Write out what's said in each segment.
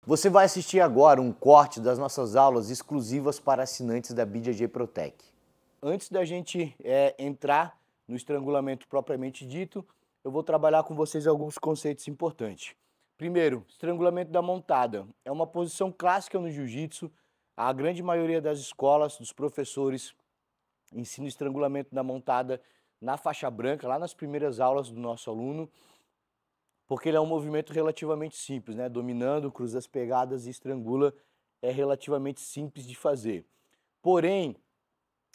Você vai assistir agora um corte das nossas aulas exclusivas para assinantes da BJJ Protec. Antes da gente entrar no estrangulamento propriamente dito, eu vou trabalhar com vocês alguns conceitos importantes. Primeiro, estrangulamento da montada. É uma posição clássica no jiu-jitsu. A grande maioria das escolas, dos professores, ensina o estrangulamento da montada na faixa branca, lá nas primeiras aulas do nosso aluno, porque ele é um movimento relativamente simples, né? Dominando, cruza as pegadas e estrangula é relativamente simples de fazer. Porém,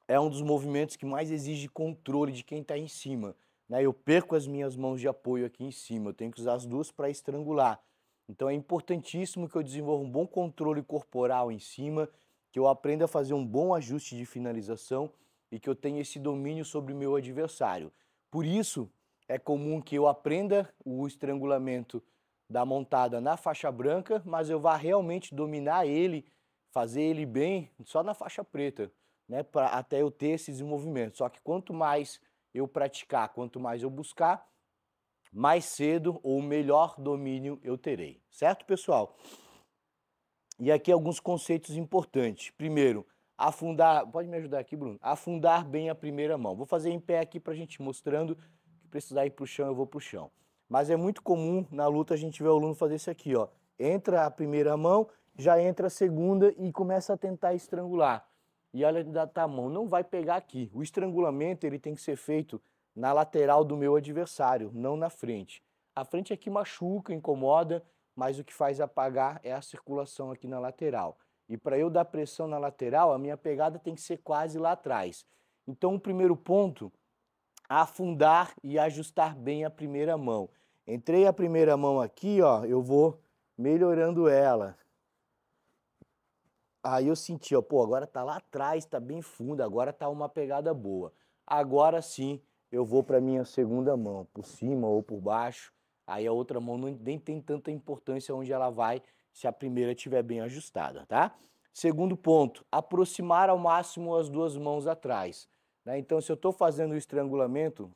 é um dos movimentos que mais exige controle de quem está em cima, né? Eu perco as minhas mãos de apoio aqui em cima, eu tenho que usar as duas para estrangular. Então é importantíssimo que eu desenvolva um bom controle corporal em cima, que eu aprenda a fazer um bom ajuste de finalização e que eu tenha esse domínio sobre o meu adversário. Por isso, é comum que eu aprenda o estrangulamento da montada na faixa branca, mas eu vá realmente dominar ele, fazer ele bem só na faixa preta, né, até eu ter esse desenvolvimento. Só que quanto mais eu praticar, quanto mais eu buscar, mais cedo ou melhor domínio eu terei. Certo, pessoal? E aqui alguns conceitos importantes. Primeiro, afundar... Pode me ajudar aqui, Bruno? Afundar bem a primeira mão. Vou fazer em pé aqui para a gente mostrando. Que precisar ir para o chão, eu vou para o chão. Mas é muito comum na luta a gente ver o aluno fazer isso aqui, ó. Entra a primeira mão, já entra a segunda e começa a tentar estrangular. E olha onde tá a mão, não vai pegar aqui. O estrangulamento ele tem que ser feito na lateral do meu adversário, não na frente. A frente aqui machuca, incomoda, mas o que faz apagar é a circulação aqui na lateral. E para eu dar pressão na lateral, a minha pegada tem que ser quase lá atrás. Então o primeiro ponto, afundar e ajustar bem a primeira mão. Entrei a primeira mão aqui, ó, eu vou melhorando ela. Aí eu senti, ó, pô, agora tá lá atrás, tá bem fundo, agora tá uma pegada boa. Agora sim, eu vou para minha segunda mão, por cima ou por baixo. Aí a outra mão nem tem tanta importância onde ela vai, se a primeira estiver bem ajustada, tá? Segundo ponto, aproximar ao máximo as duas mãos atrás, né? Então, se eu estou fazendo o estrangulamento,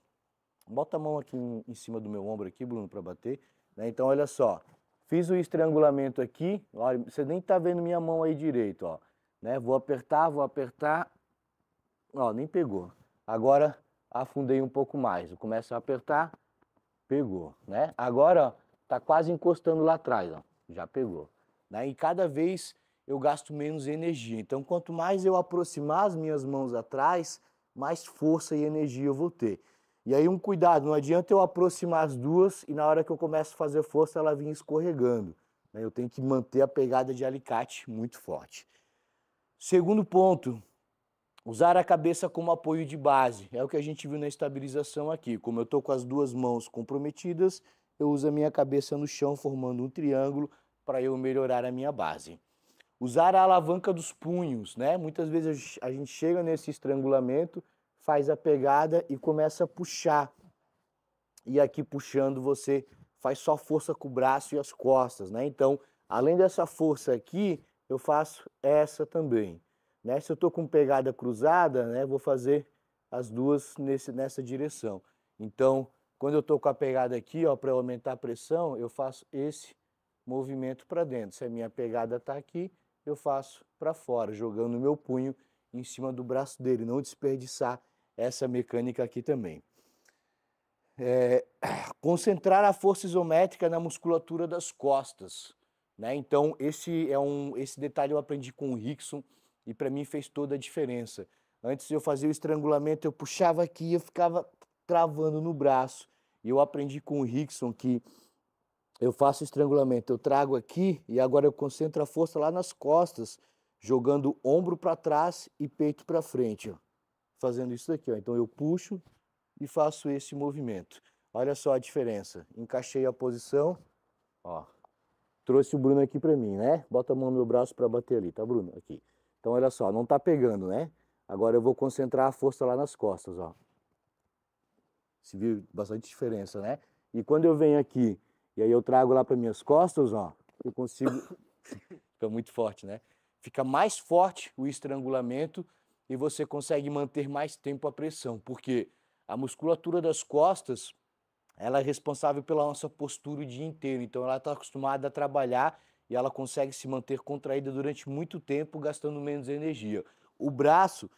bota a mão aqui em cima do meu ombro aqui, Bruno, para bater, né? Então, olha só. Fiz o estrangulamento aqui, olha, você nem tá vendo minha mão aí direito, ó, né? Vou apertar, ó, nem pegou. Agora afundei um pouco mais, eu começo a apertar, pegou, né? Agora, ó, tá quase encostando lá atrás, ó, já pegou, né? E cada vez eu gasto menos energia. Então, quanto mais eu aproximar as minhas mãos atrás, mais força e energia eu vou ter. E aí um cuidado, não adianta eu aproximar as duas e na hora que eu começo a fazer força ela vinha escorregando, né? Eu tenho que manter a pegada de alicate muito forte. Segundo ponto, usar a cabeça como apoio de base. É o que a gente viu na estabilização aqui. Como eu estou com as duas mãos comprometidas, eu uso a minha cabeça no chão formando um triângulo para eu melhorar a minha base. Usar a alavanca dos punhos, né? Muitas vezes a gente chega nesse estrangulamento, faz a pegada e começa a puxar. E aqui puxando você faz só força com o braço e as costas, né? Então, além dessa força aqui, eu faço essa também, né? Se eu tô com pegada cruzada, né, vou fazer as duas nessa direção. Então, quando eu tô com a pegada aqui, ó, para aumentar a pressão, eu faço esse movimento para dentro. Se a minha pegada tá aqui, eu faço para fora, jogando o meu punho em cima do braço dele, não desperdiçar essa mecânica aqui também. Concentrar a força isométrica na musculatura das costas, né? Então esse detalhe eu aprendi com o Rickson e para mim fez toda a diferença. Antes eu fazia o estrangulamento, eu puxava aqui e eu ficava travando no braço. E eu aprendi com o Rickson que eu faço estrangulamento, eu trago aqui e agora eu concentro a força lá nas costas, jogando ombro para trás e peito para frente, ó. Fazendo isso aqui, ó. Então eu puxo e faço esse movimento. Olha só a diferença. Encaixei a posição, ó. Trouxe o Bruno aqui para mim, né? Bota a mão no meu braço para bater ali, tá, Bruno? Aqui. Então olha só, não tá pegando, né? Agora eu vou concentrar a força lá nas costas, ó. Se viu bastante diferença, né? E quando eu venho aqui e aí eu trago lá para minhas costas, ó, eu consigo fica muito forte, né? Fica mais forte o estrangulamento e você consegue manter mais tempo a pressão, porque a musculatura das costas, ela é responsável pela nossa postura o dia inteiro, então ela está acostumada a trabalhar e ela consegue se manter contraída durante muito tempo, gastando menos energia. O braço,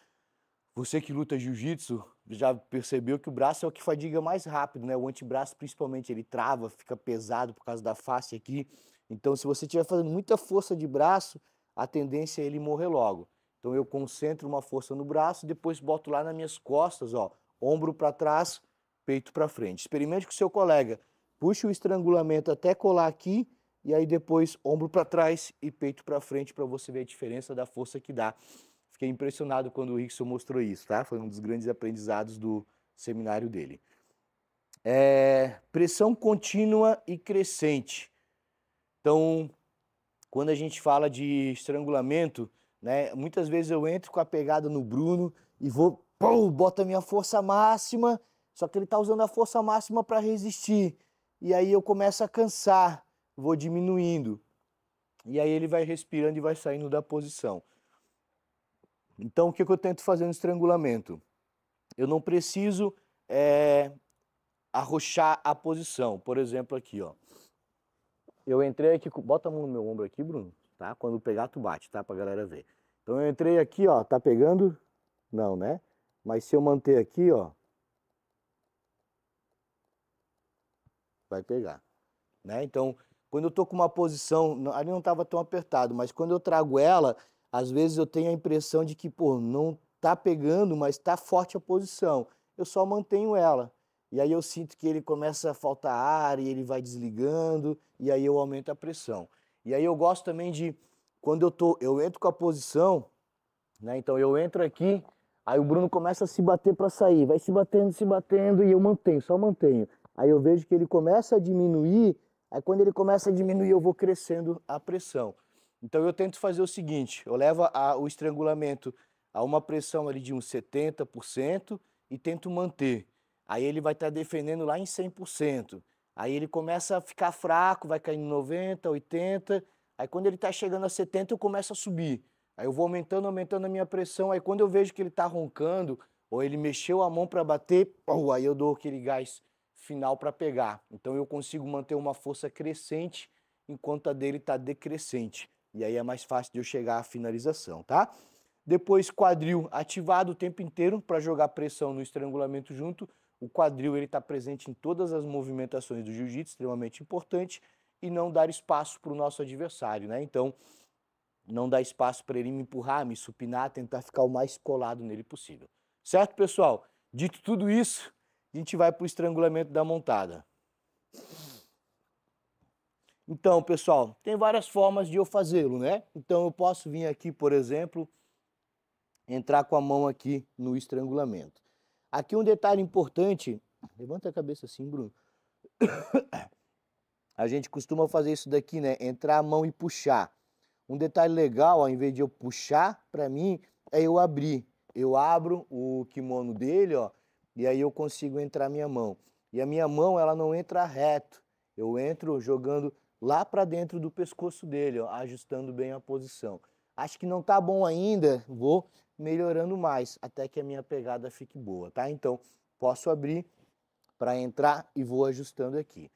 você que luta jiu-jitsu, já percebeu que o braço é o que fadiga mais rápido, né? O antebraço, principalmente, ele trava, fica pesado por causa da face aqui. Então, se você estiver fazendo muita força de braço, a tendência é ele morrer logo. Então, eu concentro uma força no braço, depois boto lá nas minhas costas, ó, ombro para trás, peito para frente. Experimente com o seu colega. Puxe o estrangulamento até colar aqui, e aí depois ombro para trás e peito para frente, para você ver a diferença da força que dá. Fiquei impressionado quando o Rickson mostrou isso, tá? Foi um dos grandes aprendizados do seminário dele. Pressão contínua e crescente. Então, quando a gente fala de estrangulamento, né, muitas vezes eu entro com a pegada no Bruno e vou, pô, boto a minha força máxima, só que ele está usando a força máxima para resistir. E aí eu começo a cansar, vou diminuindo. E aí ele vai respirando e vai saindo da posição. Então, o que eu tento fazer no estrangulamento? Eu não preciso arrochar a posição. Por exemplo, aqui, ó. Eu entrei aqui, bota a mão no meu ombro aqui, Bruno, tá? Quando pegar, tu bate, tá? Pra galera ver. Então eu entrei aqui, ó, tá pegando? Não, né? Mas se eu manter aqui, ó, vai pegar, né? Então, quando eu tô com uma posição, ali não tava tão apertado, mas quando eu trago ela, às vezes eu tenho a impressão de que, pô, não tá pegando, mas tá forte a posição. Eu só mantenho ela. E aí eu sinto que ele começa a faltar ar e ele vai desligando, e aí eu aumento a pressão. E aí eu gosto também de, quando eu entro com a posição, né? Então eu entro aqui, aí o Bruno começa a se bater para sair, vai se batendo, e eu mantenho, só mantenho. Aí eu vejo que ele começa a diminuir, aí quando ele começa a diminuir eu vou crescendo a pressão. Então eu tento fazer o seguinte, eu levo o estrangulamento a uma pressão ali de uns 70% e tento manter. Aí ele vai estar defendendo lá em 100%. Aí ele começa a ficar fraco, vai caindo 90, 80. Aí quando ele está chegando a 70, eu começo a subir. Aí eu vou aumentando a minha pressão. Aí quando eu vejo que ele está roncando, ou ele mexeu a mão para bater, aí eu dou aquele gás final para pegar. Então eu consigo manter uma força crescente enquanto a dele está decrescente. E aí é mais fácil de eu chegar à finalização, tá? Depois quadril ativado o tempo inteiro para jogar pressão no estrangulamento junto. O quadril ele está presente em todas as movimentações do jiu-jitsu, extremamente importante, e não dar espaço para o nosso adversário, né? Então, não dar espaço para ele me empurrar, me supinar, tentar ficar o mais colado nele possível. Certo, pessoal? Dito tudo isso, a gente vai para o estrangulamento da montada. Então, pessoal, tem várias formas de eu fazê-lo, né? Então, eu posso vir aqui, por exemplo, entrar com a mão aqui no estrangulamento. Aqui um detalhe importante, levanta a cabeça assim, Bruno. A gente costuma fazer isso daqui, né? Entrar a mão e puxar. Um detalhe legal, ao invés de eu puxar, para mim, é eu abrir. Eu abro o kimono dele, ó, e aí eu consigo entrar a minha mão. E a minha mão, ela não entra reto. Eu entro jogando lá para dentro do pescoço dele, ó, ajustando bem a posição. Acho que não tá bom ainda, vou melhorando mais, até que a minha pegada fique boa, tá? Então, posso abrir para entrar e vou ajustando aqui.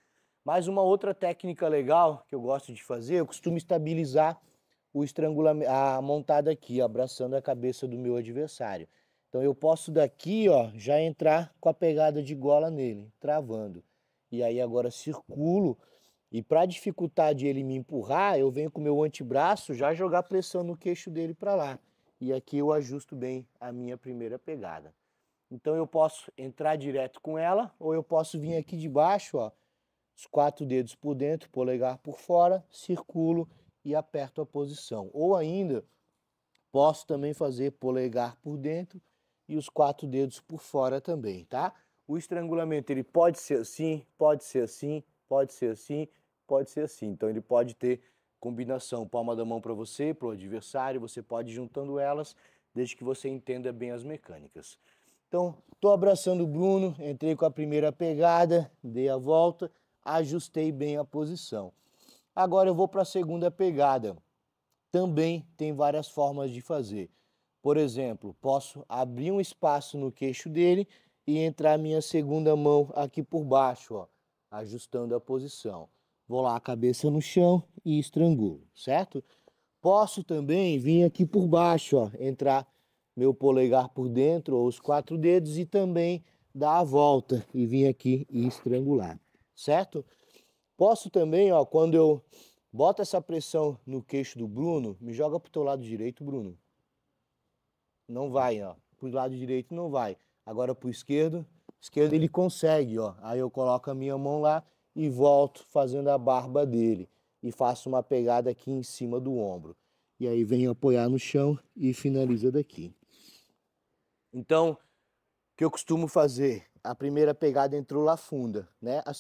Mas uma outra técnica legal que eu gosto de fazer, eu costumo estabilizar o estrangulamento, a montada aqui, abraçando a cabeça do meu adversário. Então eu posso daqui, ó, já entrar com a pegada de gola nele, travando. E aí agora circulo, e para dificultar de ele me empurrar, eu venho com o meu antebraço já jogar pressão no queixo dele para lá. E aqui eu ajusto bem a minha primeira pegada. Então eu posso entrar direto com ela, ou eu posso vir aqui de baixo, ó, os 4 dedos por dentro, polegar por fora, circulo e aperto a posição. Ou ainda, posso também fazer polegar por dentro e os 4 dedos por fora também, tá? O estrangulamento, ele pode ser assim, pode ser assim, pode ser assim, pode ser assim. Então ele pode ter combinação, palma da mão para você, para o adversário, você pode ir juntando elas, desde que você entenda bem as mecânicas. Então, estou abraçando o Bruno, entrei com a primeira pegada, dei a volta, ajustei bem a posição. Agora eu vou para a segunda pegada. Também tem várias formas de fazer. Por exemplo, posso abrir um espaço no queixo dele e entrar minha segunda mão aqui por baixo, ó, ajustando a posição. vou lá, a cabeça no chão e estrangulo, certo? Posso também vir aqui por baixo, ó, entrar meu polegar por dentro, ou os 4 dedos, e também dar a volta e vir aqui e estrangular, certo? Posso também, ó, quando eu boto essa pressão no queixo do Bruno, me joga pro teu lado direito, Bruno. Não vai, ó. Pro lado direito não vai. Agora pro esquerdo ele consegue, ó. Aí eu coloco a minha mão lá e volto fazendo a barba dele. E faço uma pegada aqui em cima do ombro. E aí venho apoiar no chão e finaliza daqui. Então, o que eu costumo fazer? A primeira pegada entrou lá funda, né? A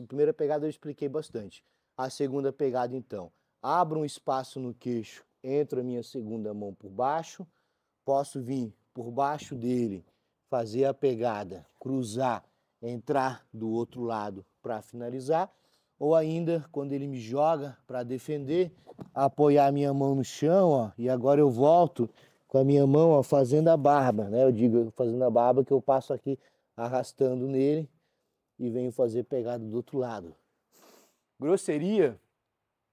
primeira pegada eu expliquei bastante. A segunda pegada, então, abro um espaço no queixo, entro a minha segunda mão por baixo, posso vir por baixo dele, fazer a pegada, cruzar, entrar do outro lado para finalizar, ou ainda, quando ele me joga para defender, apoiar a minha mão no chão, ó, e agora eu volto com a minha mão, ó, fazendo a barba, né? Eu digo fazendo a barba que eu passo aqui arrastando nele e venho fazer pegada do outro lado. Grosseria?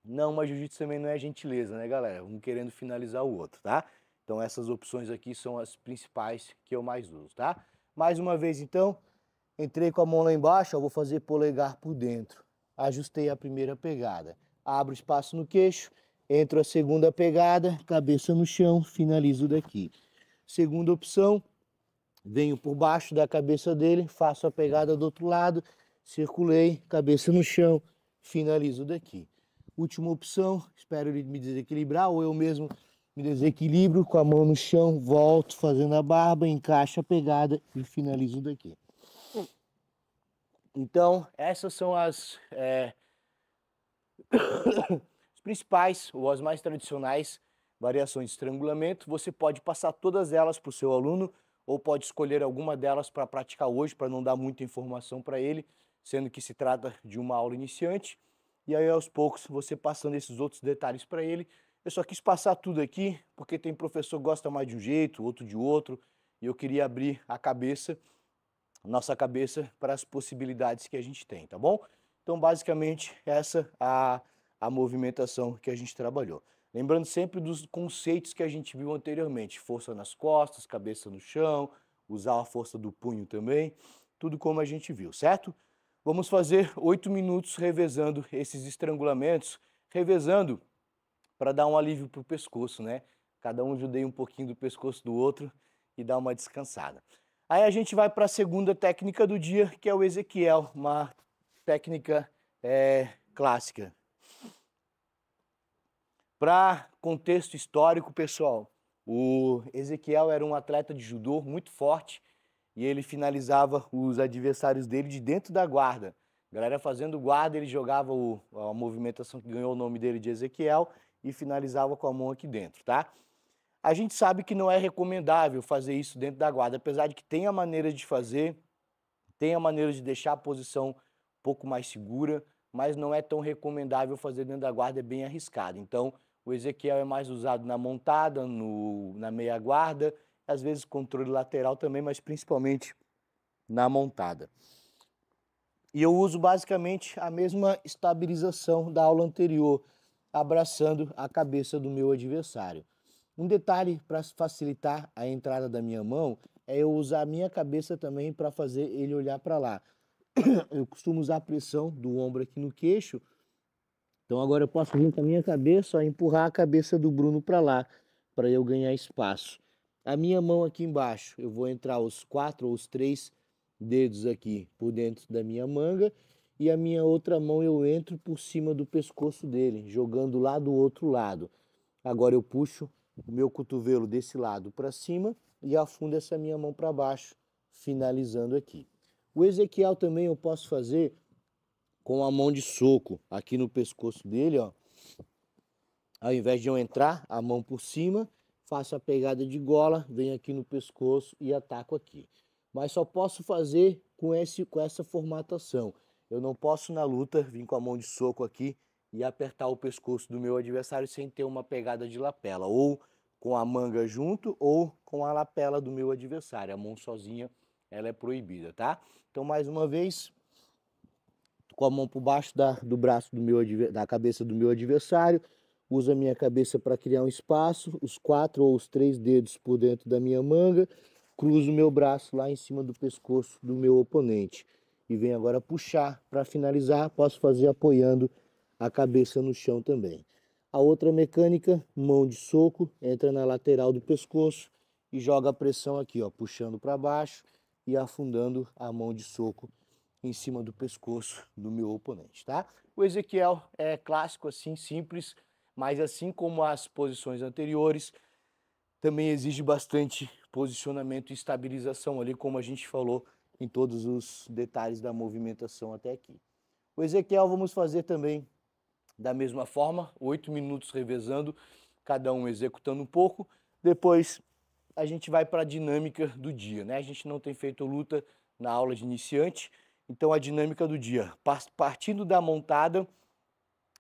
Não, mas jiu-jitsu também não é gentileza, né, galera? Um querendo finalizar o outro, tá? Então essas opções aqui são as principais que eu mais uso, tá? Mais uma vez, então, entrei com a mão lá embaixo, eu vou fazer polegar por dentro. Ajustei a primeira pegada. Abro espaço no queixo, entro a segunda pegada, cabeça no chão, finalizo daqui. Segunda opção, venho por baixo da cabeça dele, faço a pegada do outro lado, circulei, cabeça no chão, finalizo daqui. Última opção, espero ele me desequilibrar ou eu mesmo me desequilibro com a mão no chão, volto fazendo a barba, encaixo a pegada e finalizo daqui. Então, essas são as principais ou as mais tradicionais variações de estrangulamento. Você pode passar todas elas para o seu aluno ou pode escolher alguma delas para praticar hoje, para não dar muita informação para ele, sendo que se trata de uma aula iniciante. E aí, aos poucos, você passando esses outros detalhes para ele. Eu só quis passar tudo aqui, porque tem professor que gosta mais de um jeito, outro de outro, e eu queria abrir a cabeça, nossa cabeça, para as possibilidades que a gente tem, tá bom? Então, basicamente, essa a movimentação que a gente trabalhou. Lembrando sempre dos conceitos que a gente viu anteriormente, força nas costas, cabeça no chão, usar a força do punho também, tudo como a gente viu, certo? Vamos fazer 8 minutos revezando esses estrangulamentos, revezando para dar um alívio para o pescoço, né? Cada um judeia um pouquinho do pescoço do outro e dá uma descansada. Aí a gente vai para a segunda técnica do dia, que é o Ezequiel, uma técnica clássica. Para contexto histórico, pessoal, o Ezequiel era um atleta de judô muito forte e ele finalizava os adversários dele de dentro da guarda. A galera fazendo guarda, ele jogava a movimentação que ganhou o nome dele de Ezequiel e finalizava com a mão aqui dentro, tá? A gente sabe que não é recomendável fazer isso dentro da guarda, apesar de que tem a maneira de fazer, tem a maneira de deixar a posição um pouco mais segura, mas não é tão recomendável fazer dentro da guarda, é bem arriscado. Então, o Ezequiel é mais usado na montada, na meia guarda, às vezes controle lateral também, mas principalmente na montada. E eu uso basicamente a mesma estabilização da aula anterior, abraçando a cabeça do meu adversário. Um detalhe para facilitar a entrada da minha mão é eu usar a minha cabeça também para fazer ele olhar para lá. Eu costumo usar a pressão do ombro aqui no queixo. Então agora eu posso vir com a minha cabeça, ó, empurrar a cabeça do Bruno para lá, para eu ganhar espaço. A minha mão aqui embaixo, eu vou entrar os 4 ou os 3 dedos aqui por dentro da minha manga e a minha outra mão eu entro por cima do pescoço dele, jogando lá do outro lado. Agora eu puxo o meu cotovelo desse lado para cima e afundo essa minha mão para baixo, finalizando aqui. O Ezequiel também eu posso fazer com a mão de soco aqui no pescoço dele, ó. Ao invés de eu entrar, a mão por cima, faço a pegada de gola, venho aqui no pescoço e ataco aqui. Mas só posso fazer com essa formatação. Eu não posso na luta vir com a mão de soco aqui e apertar o pescoço do meu adversário sem ter uma pegada de lapela, ou com a manga junto ou com a lapela do meu adversário. A mão sozinha, ela é proibida, tá? Então, mais uma vez, com a mão por baixo do braço da cabeça do meu adversário, uso a minha cabeça para criar um espaço, os 4 ou os 3 dedos por dentro da minha manga, cruzo o meu braço lá em cima do pescoço do meu oponente e venho agora puxar para finalizar. Posso fazer apoiando a cabeça no chão também. A outra mecânica, mão de soco, entra na lateral do pescoço e joga a pressão aqui, ó, puxando para baixo e afundando a mão de soco em cima do pescoço do meu oponente, tá? O Ezequiel é clássico assim, simples, mas assim como as posições anteriores, também exige bastante posicionamento e estabilização ali, como a gente falou em todos os detalhes da movimentação até aqui. O Ezequiel vamos fazer também da mesma forma, 8 minutos revezando, cada um executando um pouco. Depois a gente vai para a dinâmica do dia, né? A gente não tem feito luta na aula de iniciante, então a dinâmica do dia, partindo da montada,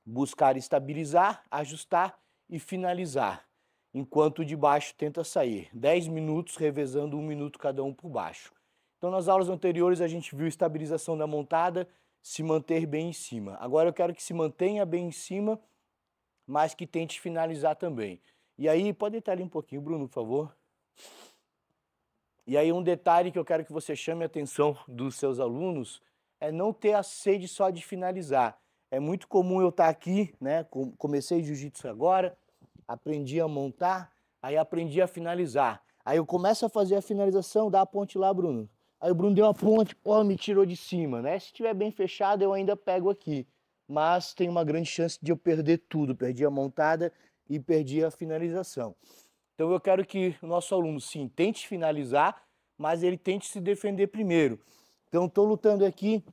buscar estabilizar, ajustar e finalizar, enquanto o de baixo tenta sair. 10 minutos revezando 1 minuto cada um por baixo. Então nas aulas anteriores a gente viu estabilização da montada, se manter bem em cima. Agora eu quero que se mantenha bem em cima, mas que tente finalizar também. E aí, pode deitar ali um pouquinho, Bruno, por favor. E aí um detalhe que eu quero que você chame a atenção dos seus alunos é não ter a sede só de finalizar. É muito comum eu estar aqui, né? Comecei jiu-jitsu agora, aprendi a montar, aí aprendi a finalizar. Aí eu começo a fazer a finalização, dá a ponte lá, Bruno. Aí o Bruno deu uma ponte, pô, me tirou de cima, né? Se estiver bem fechado, eu ainda pego aqui. Mas tem uma grande chance de eu perder tudo. Perdi a montada e perdi a finalização. Então eu quero que o nosso aluno, sim, tente finalizar, mas ele tente se defender primeiro. Então estou lutando aqui,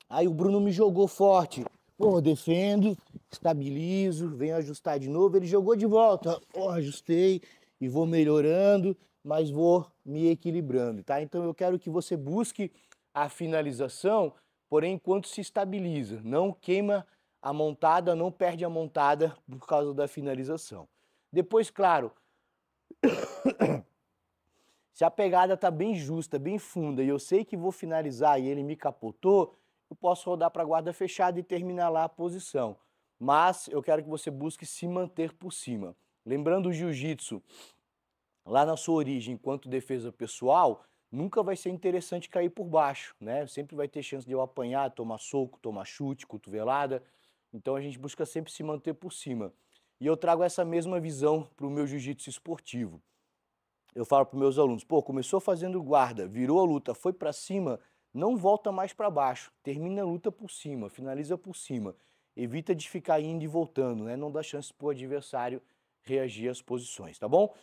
aí o Bruno me jogou forte. Pô, defendo, estabilizo, venho ajustar de novo. Ele jogou de volta, pô, ajustei e vou melhorando, mas vou me equilibrando, tá? Então eu quero que você busque a finalização, porém enquanto se estabiliza. Não queima a montada, não perde a montada por causa da finalização. Depois, claro, se a pegada está bem justa, bem funda, e eu sei que vou finalizar e ele me capotou, eu posso rodar para a guarda fechada e terminar lá a posição. Mas eu quero que você busque se manter por cima. Lembrando o jiu-jitsu, lá na sua origem, enquanto defesa pessoal, nunca vai ser interessante cair por baixo, né? Sempre vai ter chance de eu apanhar, tomar soco, tomar chute, cotovelada. Então a gente busca sempre se manter por cima. E eu trago essa mesma visão para o meu jiu-jitsu esportivo. Eu falo para os meus alunos, pô, começou fazendo guarda, virou a luta, foi para cima, não volta mais para baixo, termina a luta por cima, finaliza por cima. Evita de ficar indo e voltando, né? Não dá chance para o adversário reagir às posições, tá bom?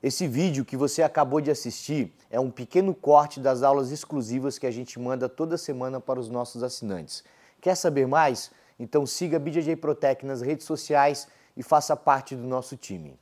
Esse vídeo que você acabou de assistir é um pequeno corte das aulas exclusivas que a gente manda toda semana para os nossos assinantes. Quer saber mais? Então siga BJJ Protec nas redes sociais e faça parte do nosso time.